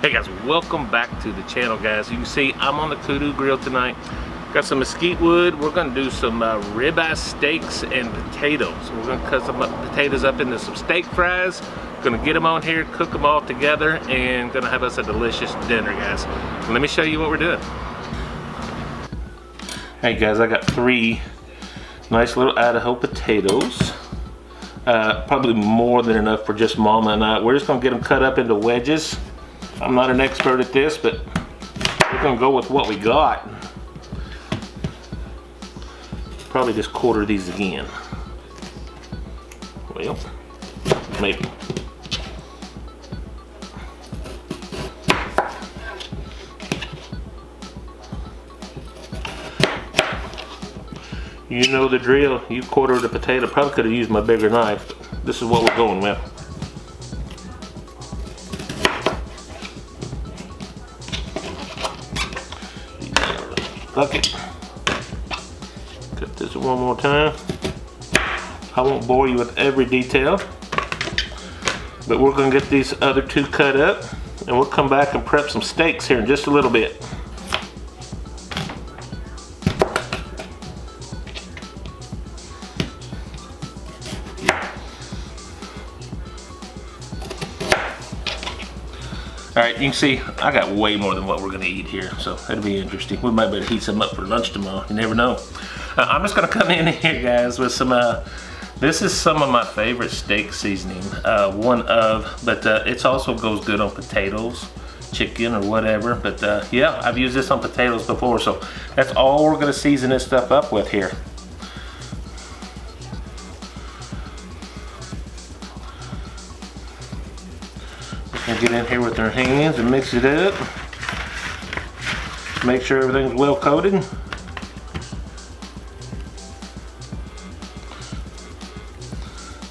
Hey guys, welcome back to the channel, guys. You can see I'm on the KUDU grill tonight. Got some mesquite wood. We're gonna do some ribeye steaks and potatoes. We're gonna cut some potatoes up into some steak fries. Gonna get them on here, cook them all together, and gonna have us a delicious dinner, guys. Let me show you what we're doing. Hey guys, I got 3 nice little Idaho potatoes. Probably more than enough for just Mama and I. We're just gonna get them cut up into wedges. I'm not an expert at this, but we're gonna go with what we got. Probably just quarter these again. Well, maybe. You know the drill. You quarter the potato. Probably could have used my bigger knife, but this is what we're going with. Bucket. Cut this one more time. I won't bore you with every detail, but we're going to get these other 2 cut up, and we'll come back and prep some steaks here in just a little bit. Alright, you can see I got way more than what we're going to eat here, so that'll be interesting. We might better heat some up for lunch tomorrow. You never know. I'm just going to come in here, guys, with some, this is some of my favorite steak seasoning. But it also goes good on potatoes, chicken, or whatever. But yeah, I've used this on potatoes before, so that's all we're going to season this stuff up with here. We'll get in here with our hands and mix it up. Make sure everything's well coated.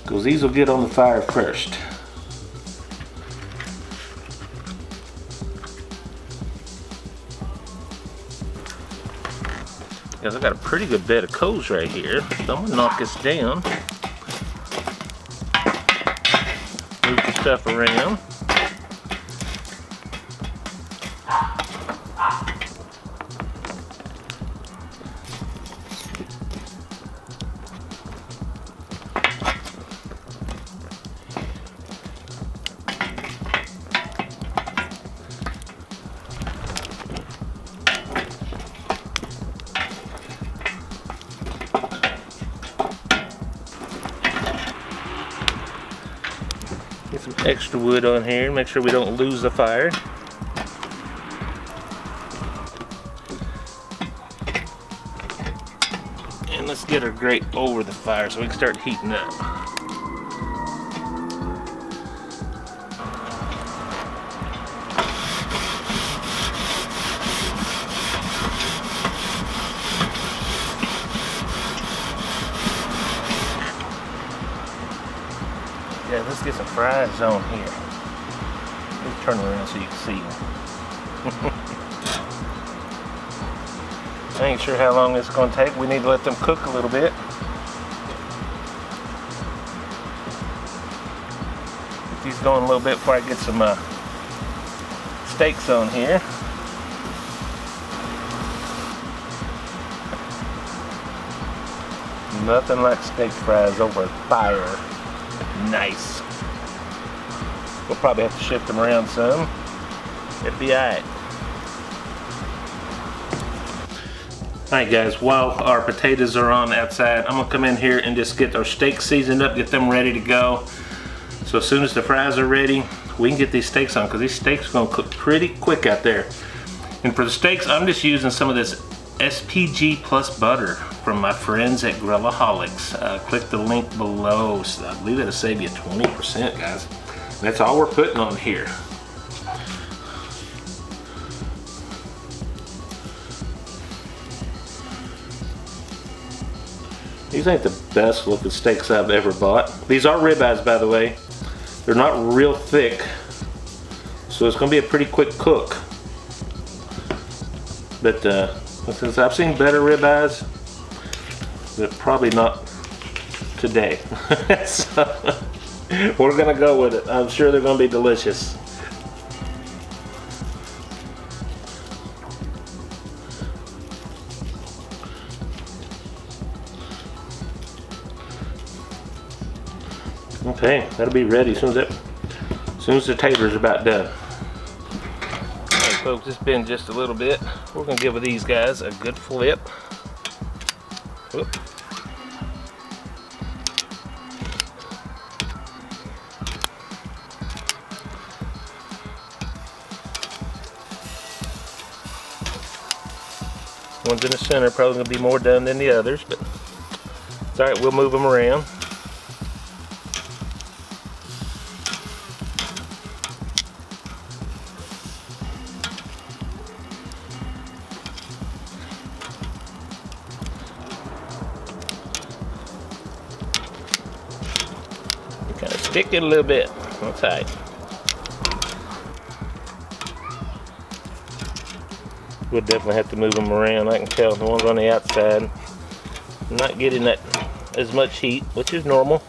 Because these will get on the fire first. Guys, I got a pretty good bed of coals right here, so I'm gonna knock this down. Move the stuff around. Get some extra wood on here, make sure we don't lose the fire. And let's get our grate over the fire so we can start heating up. Yeah, let's get some fries on here. Let's turn around so you can see them. I ain't sure how long this is going to take. We need to let them cook a little bit. Get these going a little bit before I get some steaks on here. Nothing like steak fries over fire. Nice. We'll probably have to shift them around some. It'll be alright. Alright guys, while our potatoes are on outside, I'm going to come in here and just get our steaks seasoned up, get them ready to go. So as soon as the fries are ready, we can get these steaks on, because these steaks are going to cook pretty quick out there. And for the steaks, I'm just using some of this SPG plus butter from my friends at Grillaholics. Click the link below. So I believe that'll save you 20%, guys. And that's all we're putting on here. These ain't the best looking steaks I've ever bought. These are ribeyes, by the way. They're not real thick, so it's going to be a pretty quick cook. But since I've seen better ribeyes, but probably not today. So we're gonna go with it. I'm sure they're gonna be delicious. Okay, that'll be ready as soon as the taters are about done. Alright folks, it's been just a little bit. We're gonna give these guys a good flip. Whoop. One's in the center, probably gonna be more done than the others, but it's alright, we'll move them around. Kind of stick it a little bit. That's tight. We'll definitely have to move them around. I can tell the ones on the outside not getting that as much heat, which is normal.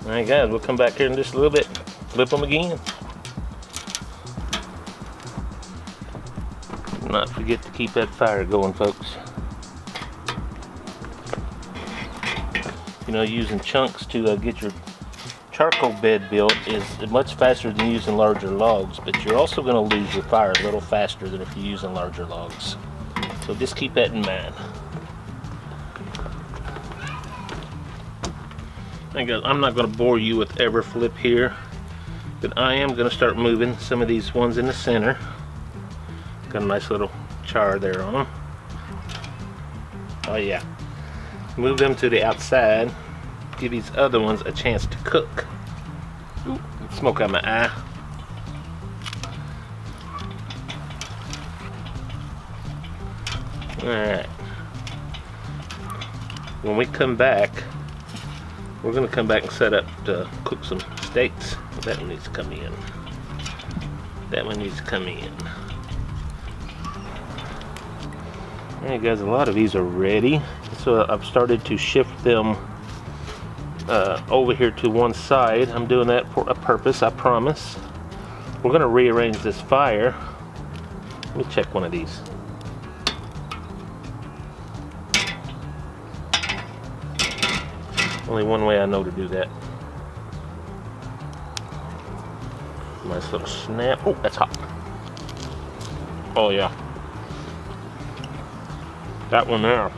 Alright guys, we'll come back here in just a little bit, flip them again. Not forget to keep that fire going, folks. You know, using chunks to get your charcoal bed built is much faster than using larger logs, but you're also going to lose your fire a little faster than if you're using larger logs. So just keep that in mind. I'm not going to bore you with every flip here, but I am going to start moving some of these ones in the center. Got a nice little char there on them. Oh yeah. Move them to the outside. Give these other ones a chance to cook. Ooh, smoke out my eye. Alright. When we come back, we're going to come back and set up to cook some steaks. That one needs to come in. That one needs to come in. Alright guys, a lot of these are ready. So I've started to shift them over here to one side. I'm doing that for a purpose, I promise. We're going to rearrange this fire. Let me check one of these. Only one way I know to do that. Nice little snap. Oh, that's hot. Oh yeah. That one there.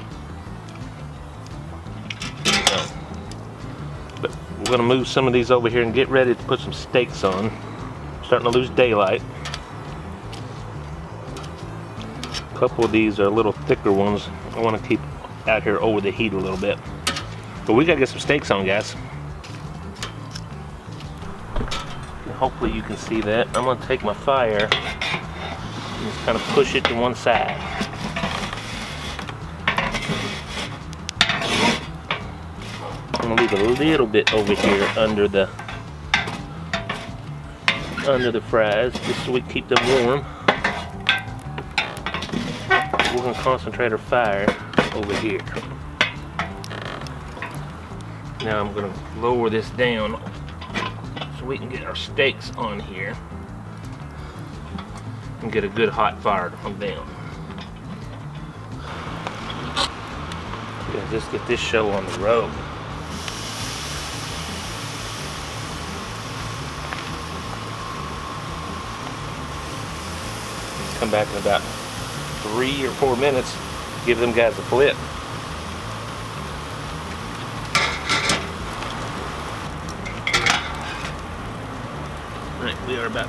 But we're going to move some of these over here and get ready to put some steaks on. Starting to lose daylight. A couple of these are a little thicker ones. I want to keep out here over the heat a little bit. But we got to get some steaks on, guys. And hopefully you can see that. I'm going to take my fire and just kind of push it to one side. I'm gonna leave a little bit over here under the fries, just so we keep them warm. We're gonna concentrate our fire over here. Now I'm gonna lower this down so we can get our steaks on here and get a good hot fire to come down. Yeah, just get this show on the road. Come back in about 3 or 4 minutes, give them guys a flip. Alright, we are about,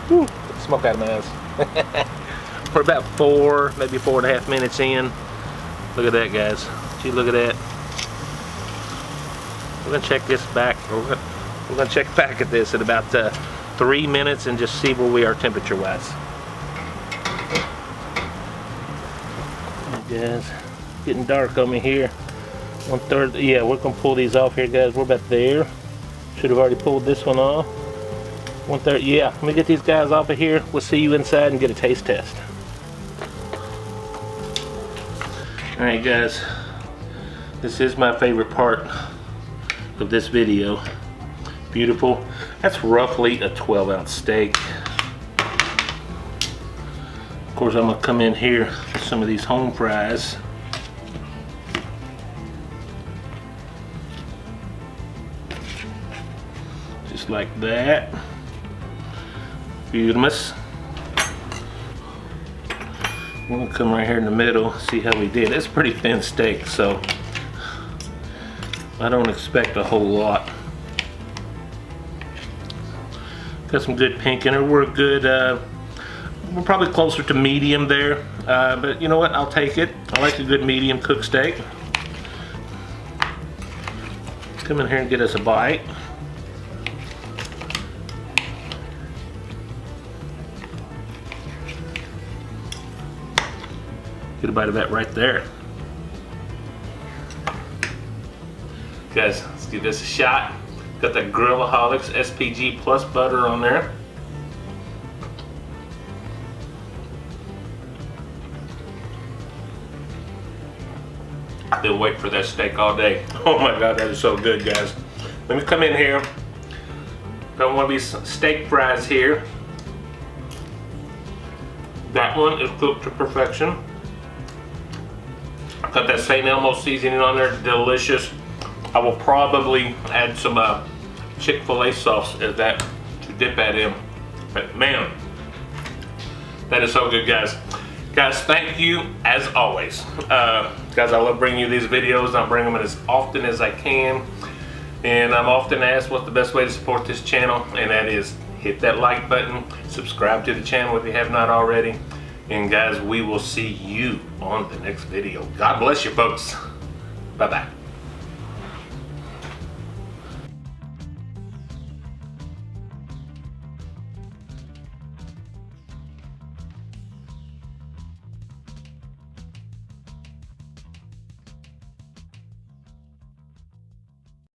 whew, smoke out of my eyes. We're about 4, maybe 4.5 minutes in. Look at that, guys. Gee, look at that. We're gonna check this back. We're gonna check back at this at about 3 minutes and just see where we are temperature wise. Guys, getting dark on me here. 1/3. Yeah, we're gonna pull these off here, guys. We're about there. Should have already pulled this one off. 1/3. Yeah, let me get these guys off of here. We'll see you inside and get a taste test. All right, guys. This is my favorite part of this video. Beautiful. That's roughly a 12-ounce steak. course, I'm gonna come in here with some of these home fries. Just like that. Beautiful. I'm gonna come right here in the middle, see how we did. It's a pretty thin steak, so I don't expect a whole lot. Got some good pink in it. We're good. We're probably closer to medium there, but you know what? I'll take it. I like a good medium cooked steak. Come in here and get us a bite. Get a bite of that right there. Guys, let's give this a shot. Got that Grillaholics SPG plus butter on there. I've been waiting for that steak all day. Oh my God, that is so good, guys. Let me come in here. Got one of these steak fries here. That one is cooked to perfection. Got that St. Elmo seasoning on there, delicious. I will probably add some Chick-fil-A sauce as that to dip that in. But man, that is so good, guys. Guys, thank you as always. Guys, I love bringing you these videos. I bring them as often as I can. And I'm often asked what's the best way to support this channel, and that is hit that like button, subscribe to the channel if you have not already. And guys, we will see you on the next video. God bless you, folks. Bye-bye.